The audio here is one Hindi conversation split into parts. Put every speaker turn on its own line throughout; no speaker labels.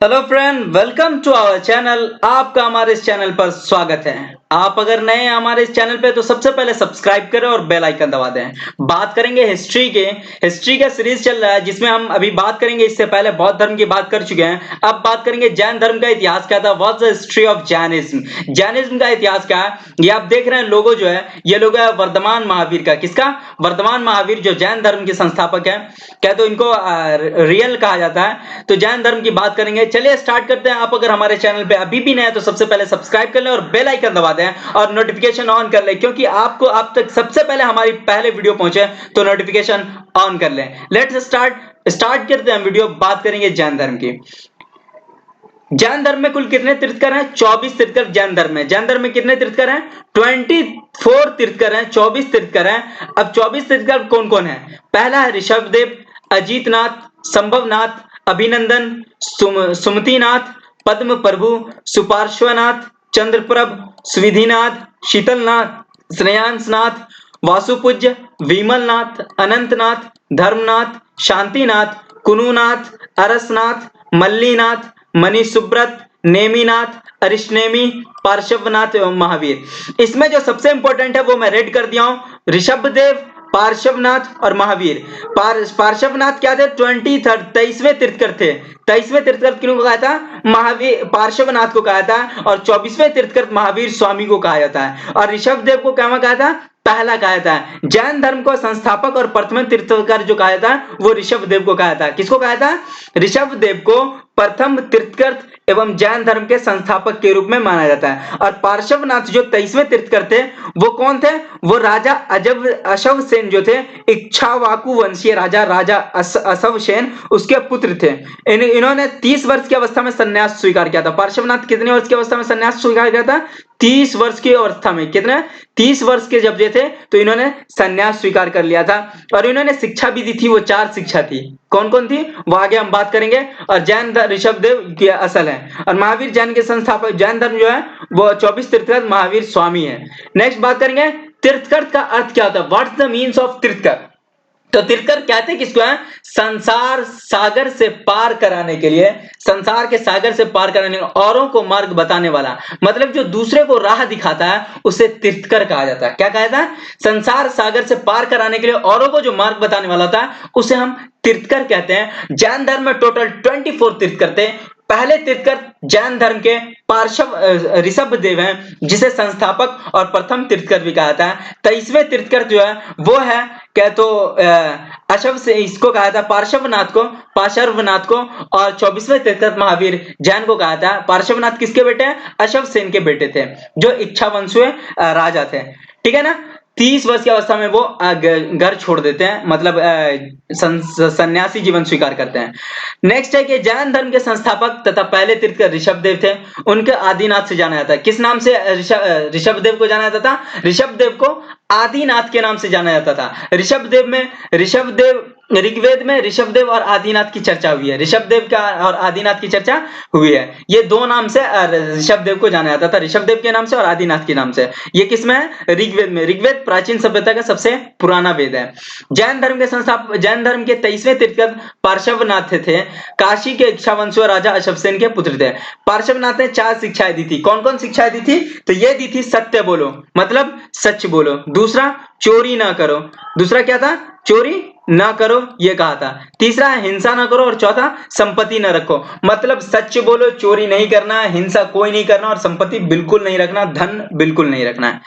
Hello friend, welcome to our channel. आपका हमारे इस चैनल पर स्वागत है। आप अगर नए हैं हमारे इस चैनल पे तो सबसे पहले सब्सक्राइब करें और बेल आइकन दबा दें। बात करेंगे हिस्ट्री का सीरीज चल रहा है जिसमें हम अभी बात करेंगे। इससे पहले बौद्ध धर्म की बात कर चुके हैं। अब बात करेंगे जैन धर्म का इतिहास क्या था। What's the history of Jainism. Jainism का इतिहास क्या है ये आप देख रहे हैं। लोगो जो है ये लोगो है वर्धमान महावीर का। किसका? वर्धमान महावीर जो जैन धर्म के संस्थापक है। क्या तो इनको रियल कहा जाता है। तो जैन धर्म की बात करेंगे। चलिए स्टार्ट करते हैं। आप अगर हमारे चैनल पे अभी भी नए हैं तो सबसे पहले सब्सक्राइब कर लें और बेल आइकन दबा दें और नोटिफिकेशन ऑन कर लें, क्योंकि आपको अब तक सबसे पहले हमारी पहले वीडियो पहुंचे तो नोटिफिकेशन ऑन कर लें। लेट्स स्टार्ट करते हैं वीडियो। बात करेंगे जैन धर्म की। जैन धर्म में कुल कितने तीर्थकर हैं? 24 तीर्थकर जैन धर्म में। जैन धर्म में कितने तीर्थकर हैं? 24 तीर्थकर हैं, 24 तीर्थकर हैं। अब 24 तीर्थकर कौन कौन है? पहला है ऋषभदेव, अजीतनाथ, संभवनाथ, अभिनंदन, सुमतिनाथ, पद्म प्रभु, सुपार्श्वनाथ, चंद्रप्रभ, सुविधिनाथ, शीतलनाथ, श्रेयांसनाथ, वासुपूज्य, विमलनाथ, अनंतनाथ, धर्मनाथ, शांतिनाथ, कुनुनाथ, अरसनाथ, मल्लीनाथ, मणिसुब्रत, नेमिनाथ, अरिष्नेमी, पार्श्वनाथ एवं महावीर। इसमें जो सबसे इंपॉर्टेंट है वो मैं रेड कर दिया हूं। ऋषभदेव, पार्श्वनाथ और महावीर। पार्श्वनाथ क्या थे? 23वें तीर्थकर थे। 23वें तीर्थकर किनको कहा था? महावीर पार्श्वनाथ को कहा था। और 24वें तीर्थकर महावीर स्वामी को कहा जाता है। और ऋषभदेव को क्या कहा था? पहला कहा था। जैन धर्म को संस्थापक और प्रथम तीर्थकर जो कहा था वो ऋषभदेव को कहा था। किसको कहा था? ऋषभदेव को प्रथम तीर्थकर एवं जैन धर्म के संस्थापक के रूप में माना जाता है। और पार्श्वनाथ जो 23वें तीर्थकर थे वो कौन थे? वो राजा अशवसेन जो थे, इक्ष्वाकु वंशीय राजा अशवसेन उसके पुत्र थे। इन्होंने 30 वर्ष की अवस्था में संन्यास स्वीकार किया था। पार्श्वनाथ कितने वर्ष की अवस्था में संन्यास स्वीकार किया था? 30 वर्ष की अवस्था में। कितने? 30 वर्ष के जब ये थे तो इन्होंने संन्यास स्वीकार कर लिया था। और इन्होंने शिक्षा भी दी थी। वो 4 शिक्षा थी। कौन कौन थी वो आगे हम बात करेंगे। और जैन ऋषभदेव की असल है। और महावीर जैन के संस्थापक। जैन धर्म जो है वो 24 तीर्थकर महावीर स्वामी है। नेक्स्ट बात करेंगे तीर्थकर का अर्थ क्या होता है। What's the means of Tirthankar? तो तीर्थकर कहते हैं किसको है? संसार सागर से पार कराने के लिए, संसार के सागर से पार कराने औरों को मार्ग बताने वाला, मतलब जो दूसरे को राह दिखाता है उसे तीर्थकर कहा जाता है। क्या कहा जाता है? संसार सागर से पार कराने के लिए औरों को जो मार्ग बताने वाला था उसे हम तीर्थकर कहते हैं। जैन धर्म में टोटल 24 तीर्थकर थे। पहले तीर्थकर जैन धर्म के पार्श्व ऋषभदेव हैं, जिसे संस्थापक और प्रथम तीर्थकर भी कहा था। 23वें तीर्थकर जो है वो है क्या तो अशव से इसको कहा था पार्श्वनाथ को। और 24वें तीर्थकर महावीर जैन को कहा था। पार्श्वनाथ किसके बेटे हैं? अशवसेन के बेटे थे जो इक्ष्वावंशीय राजा थे। ठीक है ना। 30 वर्ष की अवस्था में वो घर छोड़ देते हैं, मतलब सन्यासी जीवन स्वीकार करते हैं। नेक्स्ट है कि जैन धर्म के संस्थापक तथा पहले तीर्थकर ऋषभदेव थे। उनके आदिनाथ से जाना जाता है। किस नाम से ऋषभदेव को जाना जाता था? ऋषभदेव को आदिनाथ के नाम से जाना जाता था। ऋषभदेव ऋग्वेद में ऋषभदेव और आदिनाथ की चर्चा हुई है। ऋषभदेव का और आदिनाथ की चर्चा हुई है। ये दो नाम से ऋषभदेव को जाना जाता था, ऋषभदेव के नाम से और आदिनाथ के नाम से। ये किसमें है? ऋग्वेद में। ऋग्वेद प्राचीन सभ्यता का सबसे पुराना वेद है। जैन धर्म के 23वें तीर्थकर पार्श्वनाथ थे। काशी के इक्ष्वावंशीय राजा अशवसेन के पुत्र थे। पार्श्वनाथ ने 4 शिक्षाएं दी थी। कौन कौन शिक्षाएं दी थी? तो ये दी थी सत्य बोलो, मतलब सच बोलो। दूसरा चोरी ना करो। दूसरा क्या था? चोरी ना करो, ये कहा था। तीसरा है हिंसा ना करो। और चौथा संपत्ति ना रखो, मतलब सच बोलो, चोरी नहीं करना, हिंसा कोई नहीं करना और संपत्ति बिल्कुल नहीं रखना, धन बिल्कुल नहीं रखना है।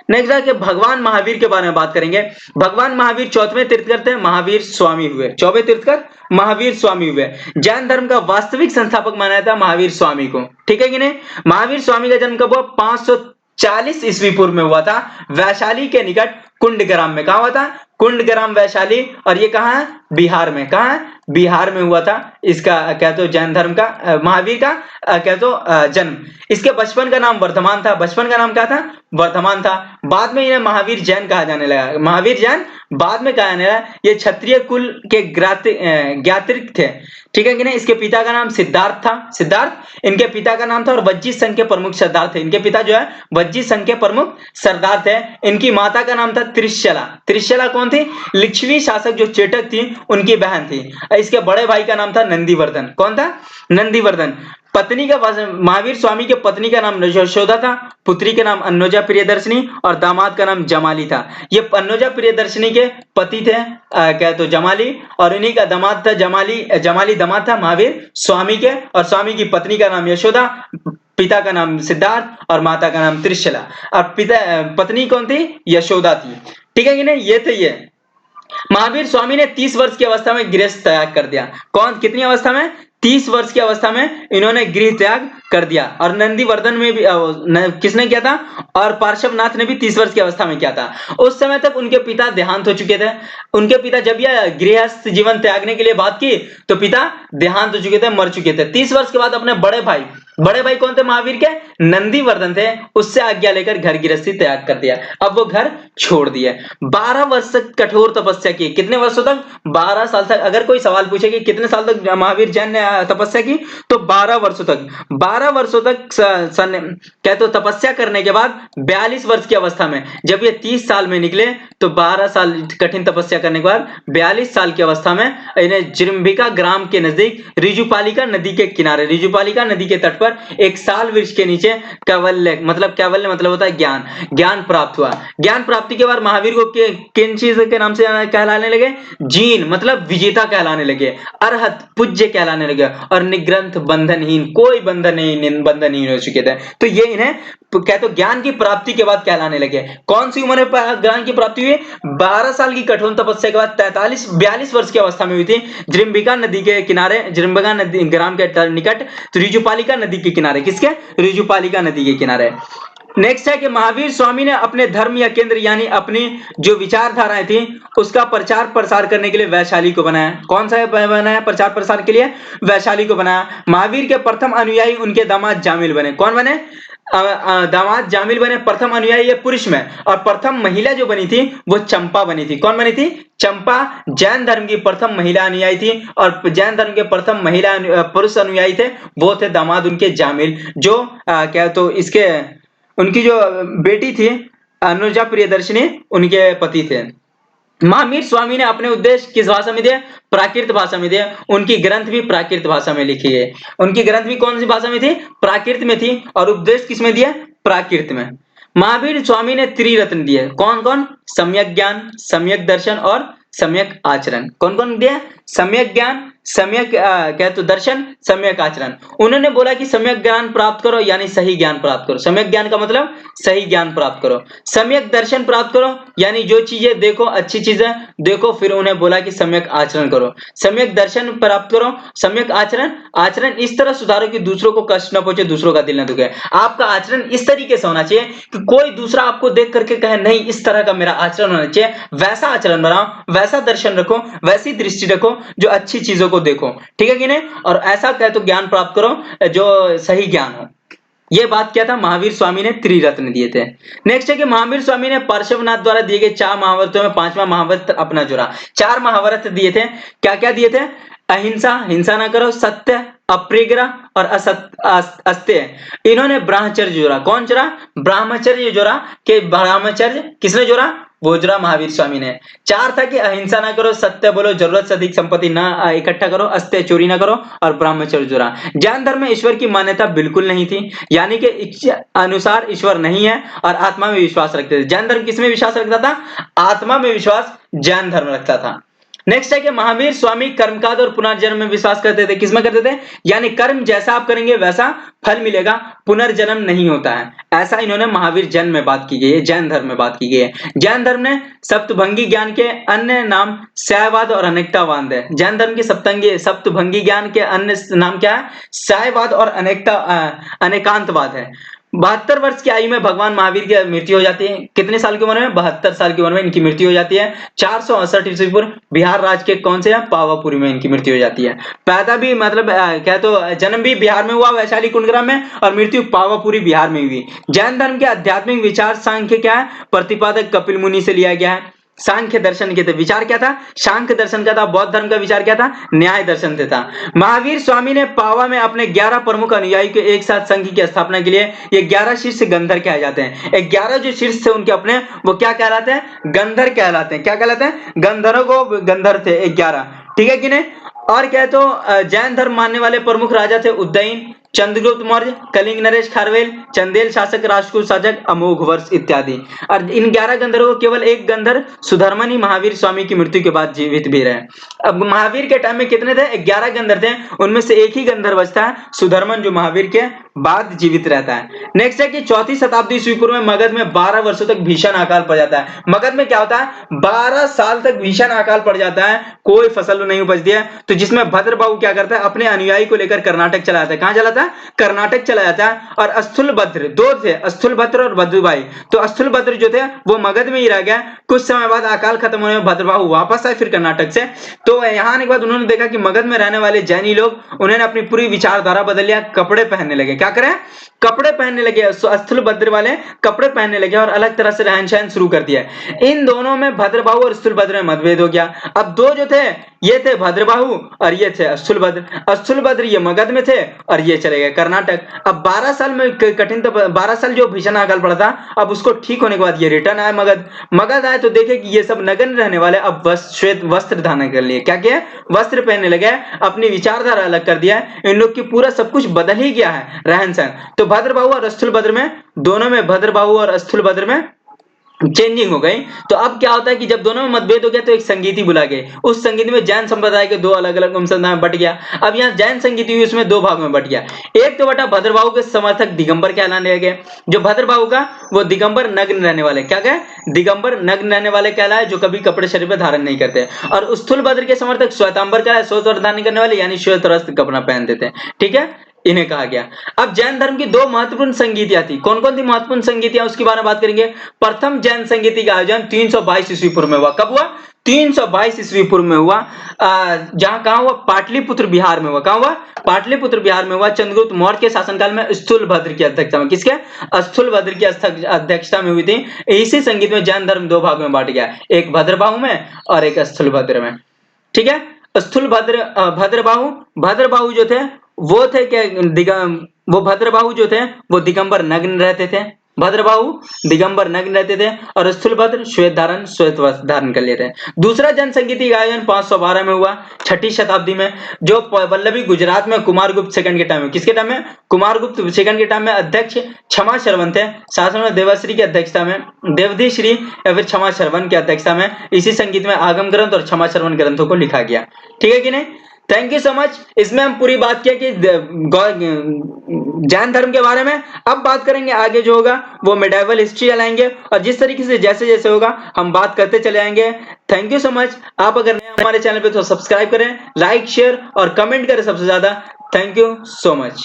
नेक्स्ट है कि भगवान महावीर के बारे में बात करेंगे। भगवान महावीर 14वें तीर्थकर थे, महावीर स्वामी हुए। 14वें तीर्थकर महावीर स्वामी हुए। जैन धर्म का वास्तविक संस्थापक माना जाता है महावीर स्वामी को। ठीक है कि नहीं। महावीर स्वामी का जन्म कब हुआ? 540 ईस्वी पूर्व में हुआ था, वैशाली के निकट कुंडग्राम में। कहा हुआ था? कुंडग्राम वैशाली। और ये कहां है? बिहार में। कहां है? बिहार में हुआ था इसका क्या तो जैन धर्म का महावीर का क्या तो जन्म। इसके बचपन का नाम वर्धमान था। बचपन का नाम क्या था? वर्धमान था। बाद में इन्हें महावीर जैन कहा जाने लगा। महावीर जैन बाद में कहा जाने लगा। ये क्षत्रिय कुल के ज्ञातिक थे। ठीक है कि नहीं। इसके पिता का नाम सिद्धार्थ था। सिद्धार्थ इनके पिता का नाम था। और वज्जी संघ के प्रमुख सरदार थे। इनके पिता जो है वज्जी संघ के प्रमुख सरदार थे। इनकी माता का नाम था त्रिशला। त्रिशला कौन थी? लिच्छवी शासक जो चेटक थी उनकी बहन थी। इसके बड़े भाई का नाम था नंदीवर्धन। कौन था? नंदीवर्धन। पत्नी का महावीर स्वामी के पत्नी का नाम यशोदा था, पुत्री का नाम अन्नोजा प्रियदर्शनी और दामाद का नाम जमाली था। ये अन्नोजा प्रियदर्शनी के पति थे क्या तो जमाली, और इन्हीं का दामाद था जमाली दामाद था महावीर स्वामी के, और स्वामी की पत्नी का नाम यशोदा, पिता का नाम सिद्धार्थ और माता का नाम त्रिशला। और पत्नी कौन थी? यशोदा थी। ठीक है कि नहीं? ये थे ये। महावीर स्वामी ने 30 वर्ष की अवस्था में गृह त्याग कर दिया। कौन? कितनी अवस्था में? 30 वर्ष की अवस्था में इन्होंने गृह त्याग कर दिया। और नंदीवर्धन में भी किसने किया था? और पार्श्वनाथ ने भी 30 वर्ष की अवस्था में किया था। उस समय तक उनके पिता देहांत हो चुके थे। उनके पिता जब यह गृहस्थ जीवन त्यागने के लिए बात की तो पिता देहांत हो चुके थे, मर चुके थे। 30 वर्ष के बाद अपने बड़े भाई कौन थे महावीर के? नंदीवर्धन थे। उससे आज्ञा लेकर घर गृहस्थी त्याग कर दिया। अब वो घर छोड़ दिए। 12 वर्ष तक कठोर तपस्या की। कितने वर्षों तक? 12 साल तक। अगर कोई सवाल पूछे कि कितने साल तक महावीर जैन ने तपस्या की, तो 12 वर्षों तक। 12 वर्षों तक क्या तो तपस्या करने के बाद 42 वर्ष की अवस्था में जब ये 30 साल में निकले, तो 12 साल कठिन तपस्या करने के बाद 42 साल की अवस्था में इन्हें जिरंबिका ग्राम के नजदीक रिजुपालिका नदी के किनारे, रिजुपालिका नदी के तट पर एक साल वृक्ष के नीचे कैवल्य मतलब होता है ज्ञान प्राप्त हुआ। ज्ञान प्राप्ति के बाद महावीर को किन चीज के नाम से कहलाने लगे? जीन मतलब विजेता कहलाने लगे, अरहत पूज्य कहलाने लगे, और निग्रंथ बंधनहीन, कोई बंधनहीन हो चुके थे। तो ये इन्हें क्या तो ज्ञान की प्राप्ति के बाद कहलाने लगे। कौन सी उम्र में ज्ञान की प्राप्ति हुई? 12 साल की कठोर तपस्या के बाद 42 वर्ष की अवस्था में हुई थी। जिरंबिका नदी के किनारे, जिरंबिका नदी ग्राम के निकट, रिजुपालिका नदी के किनारे। किसके? रिजुपालिका नदी के किनारे। नेक्स्ट है कि महावीर स्वामी ने अपने धर्म या केंद्र यानी अपनी जो विचारधाराएं थी उसका प्रचार प्रसार करने के लिए वैशाली को बनाया। कौन सा बनाया प्रचार प्रसार के लिए? वैशाली को बनाया। महावीर के प्रथम अनुयायी उनके दामाद जामिल बने। कौन बने? दामाद जामिल बने प्रथम अनुयायी, ये पुरुष में। और प्रथम महिला जो बनी थी वो चंपा बनी थी। कौन बनी थी? चंपा जैन धर्म की प्रथम महिला अनुयायी थी। और जैन धर्म के प्रथम महिला पुरुष अनुयायी थे वो थे दामाद उनके जामिल, जो क्या तो इसके उनकी जो बेटी थी अनुजा प्रियदर्शनी, उनके पति थे। महावीर स्वामी ने अपने उद्देश्य किस भाषा में दिए? प्राकृत भाषा में दिए। उनकी ग्रंथ भी प्राकृत भाषा में लिखी है। उनकी ग्रंथ भी कौन सी भाषा में थी? प्राकृत में थी। और उपदेश किस में दिया? प्राकृत में। महावीर स्वामी ने त्रिरत्न दिए। कौन कौन? सम्यक ज्ञान, सम्यक दर्शन और सम्यक आचरण। कौन कौन दिया? सम्यक ज्ञान, सम्यक क्या तो दर्शन, सम्यक आचरण। उन्होंने बोला कि सम्यक ज्ञान प्राप्त करो यानी सही ज्ञान प्राप्त करो। सम्यक ज्ञान का मतलब सही ज्ञान प्राप्त करो। सम्यक दर्शन प्राप्त करो यानी जो चीजें देखो, अच्छी चीजें देखो, फिर उन्हें बोला कि सम्यक आचरण करो। सम्यक दर्शन प्राप्त करो। सम्यक आचरण इस तरह सुधारो कि दूसरों को कष्ट न पहुंचे, दूसरों का दिल न दुखे। आपका आचरण इस तरीके से होना चाहिए कि कोई दूसरा आपको देख करके कहे नहीं इस तरह का मेरा आचरण होना चाहिए। वैसा आचरण बनाओ, वैसा दर्शन रखो, वैसी दृष्टि रखो जो अच्छी चीजों को देखो। ठीक है कि नहीं? और ऐसा कहे तो ज्ञान प्राप्त करो जो सही ज्ञान हो। ये बात क्या था? महावीर स्वामी ने त्रिरत्न दिए थे। नेक्स्ट है कि महावीर स्वामी ने पार्श्वनाथ द्वारा दिए गए 4 महाव्रतों में 5वां महाव्रत अपना जोड़ा। 4 महाव्रत दिए थे। क्या क्या दिए थे? अहिंसा, हिंसा ना करो, सत्य, अप्रिग्रह और अस्तेय। इन्होंने ब्रह्मचर्य जोड़ा। कौन जोड़ा? ब्रह्मचर्य जोड़ा। के ब्रह्मचर्य किसने जोड़ा? वो जोड़ा महावीर स्वामी ने। 4 था कि अहिंसा ना करो, सत्य बोलो, जरूरत से अधिक संपत्ति ना इकट्ठा करो, अस्तेय चोरी ना करो, और ब्रह्मचर्य जोड़ा। जैन धर्म में ईश्वर की मान्यता बिल्कुल नहीं थी, यानी कि इच्छा अनुसार ईश्वर नहीं है, और आत्मा में विश्वास रखते थे। जैन धर्म किसमें विश्वास रखता था? आत्मा में विश्वास जैन धर्म रखता था। नेक्स्ट है कि महावीर स्वामी कर्मकांड और पुनर्जन्म में विश्वास करते थे। किसमें करते थे? यानी कर्म जैसा आप करेंगे वैसा फल मिलेगा, पुनर्जन्म नहीं होता है। ऐसा इन्होंने महावीर जैन में बात की गई है, जैन धर्म में बात की गई है। जैन धर्म ने सप्तभंगी ज्ञान के अन्य नाम सायवाद और अनेकतावाद है। जैन धर्म के सप्तभंगी ज्ञान के अन्य नाम क्या है? सायवाद और अनेकांतवाद है। 72 वर्ष की आयु में भगवान महावीर की मृत्यु हो जाती है। कितने साल की उम्र में? 72 साल की उम्र में इनकी मृत्यु हो जाती है। 468 ईस्वी पूर्व बिहार राज्य के कौन से? पावापुरी में इनकी मृत्यु हो जाती है। पैदा भी मतलब क्या तो जन्म भी बिहार में हुआ, वैशाली कुंडग्राम में, और मृत्यु पावापुरी बिहार में हुई। जैन धर्म के आध्यात्मिक विचार सांख्य क्या है? प्रतिपादक कपिल मुनि से लिया गया है। सांख्य दर्शन के थे। विचार क्या था? सांख्य दर्शन का था। बौद्ध धर्म का विचार क्या था? न्याय दर्शन से था। महावीर स्वामी ने पावा में अपने 11 प्रमुख अनुयायी के एक साथ संघ की स्थापना के लिए ये 11 शीर्ष गंधर कहे जाते हैं। 11 जो शीर्ष थे उनके अपने, वो क्या कहलाते हैं? गंधर कहलाते हैं। क्या कहलाते हैं? गंधरों को गंधर थे 11। ठीक है कि नहीं? और क्या है तो जैन धर्म मानने वाले प्रमुख राजा थे उदयन, चंद्रगुप्त मौर्य, कलिंग नरेश खारवेल, चंदेल शासक, राजपूत शासक, अमोघ वर्ष इत्यादि। और इन 11 गंधर्वों को केवल एक गंधर सुधर्मन ही महावीर स्वामी की मृत्यु के बाद जीवित भी रहे। अब महावीर के टाइम में कितने थे? 11 गंधर्व थे, उनमें से एक ही गंधर्व बचता है सुधर्मन, जो महावीर के बाद जीवित रहता है। नेक्स्ट है कि 4वीं शताब्दी ईस्वी पूर्व में मगध में 12 वर्षों तक भीषण अकाल पड़ जाता है। मगध में क्या होता है? 12 साल तक भीषण अकाल पड़ जाता है, कोई फसल नहीं उपजती है। तो जिसमें भद्रबाहु क्या करता है? अपने अनुयायी को लेकर कर्नाटक चला जाता है। कहां चला जाता है? कर्नाटक चला जाता है। और स्थूलभद्र दो थे, स्थूलभद्र और भद्रुबाई। तो स्थूलभद्र जो थे वो मगध में ही रह गया। कुछ समय बाद अकाल खत्म होने में भद्रबाहु वापस आए फिर कर्नाटक से। तो यहां आने के बाद उन्होंने देखा कि मगध में रहने वाले जैनी लोग, उन्होंने अपनी पूरी विचारधारा बदल लिया, कपड़े पहनने लगे। क्या करें? कपड़े पहनने लगे। स्थूलभद्र वाले कपड़े पहनने लगे और अलग तरह से रहन सहन शुरू कर दिया। इन दोनों में भद्रबाहु और स्थूलभद्र में मतभेद हो गया। अब दो जो थे, ये थे भद्रबाहु और ये थे स्थूलभद्र। स्थूलभद्र ये मगध में थे और ये चले गए कर्नाटक। अब 12 साल में कठिन, तो 12 साल जो भीषण अकाल पड़ा था, अब उसको ठीक होने के बाद ये रिटर्न आए मगध आए तो देखे कि ये सब नगन रहने वाले, अब श्वेत वस्त्र धारण कर लिए। क्या किया? वस्त्र पहनने लगे, अपनी विचारधारा अलग कर दिया। इन लोग की पूरा सब कुछ बदल ही गया है, रहन सहन। तो भद्रबाहु और स्थूलभद्र में, दोनों में, भद्रबाहु और स्थूलभद्र में चेंजिंग हो गई। तो अब क्या होता है कि जब दोनों में मतभेद हो गया तो एक संगीति बुला गए। उस संगीति में जैन संप्रदाय के दो अलग अलग संप्रदाय में बट गया। अब यहाँ जैन संगीति हुई, उसमें दो भाग में बट गया। एक तो बटा भद्रबाहु के समर्थक दिगंबर कहलाने लगे। जो भद्रबाहु का, वो दिगंबर नग्न रहने वाले, क्या कहे? दिगंबर नग्न रहने वाले कहलाए, जो कभी कपड़े शरीर पर धारण नहीं करते। और स्थूलभद्र के समर्थक श्वेतांबर कहलाए, श्वेत वस्त्र धारण करने वाले, यानी श्वेत वस्त्र कपड़ा पहन देते हैं। ठीक है, इन्हें कहा गया। अब जैन धर्म की दो महत्वपूर्ण संगीतियां थी। कौन कौन सी महत्वपूर्ण संगीतियां, उसके बारे में बात करेंगे। प्रथम जैन संगीति का आयोजन 322 ईस्वी पूर्व में हुआ। कब हुआ? 322 ईस्वी पूर्व में हुआ। जहां कहां हुआ? पाटलिपुत्र बिहार में हुआ। कहां हुआ? पाटलिपुत्र बिहार में हुआ। चंद्रगुप्त मौर्य के शासनकाल में स्थूलभद्र की अध्यक्षता में, किसके? स्थूलभद्र की अध्यक्षता में हुई थी। इसी संगीत में जैन धर्म दो भागों में बांट गया, एक भद्रबाहु में और एक स्थूलभद्र में। ठीक है, स्थूलभद्र, भद्रबाहु जो थे वो थे क्या? वो भद्रबाहु जो थे वो दिगंबर नग्न रहते थे। भद्रबाहु दिगंबर नग्न रहते थे और स्थूलभद्र श्वेत वस्त्र धारण कर लेते थे। दूसरा जन संगीति का आयोजन 512 में हुआ, 6ठी शताब्दी में, जो वल्लभी गुजरात में कुमारगुप्त सेकंड के टाइम में। किसके टाइम में? कुमारगुप्त सेकंड के टाइम में। अध्यक्ष क्षमा शरवण थे। शासन में देवश्री की अध्यक्षता में, देवधी श्री या फिर क्षमा शरवण की अध्यक्षता में इसी संगीत में आगम ग्रंथ और क्षमा शरवण ग्रंथों को लिखा गया। ठीक है कि नहीं? Thank you so much. इसमें हम पूरी बात किया कि जैन धर्म के बारे में। अब बात करेंगे आगे जो होगा वो मेडिवल हिस्ट्री चलाएंगे, और जिस तरीके से जैसे जैसे होगा हम बात करते चले आएंगे। Thank you so much. आप अगर नए हमारे चैनल पे तो सब्सक्राइब करें, लाइक शेयर और कमेंट करें सबसे ज्यादा। Thank you so much.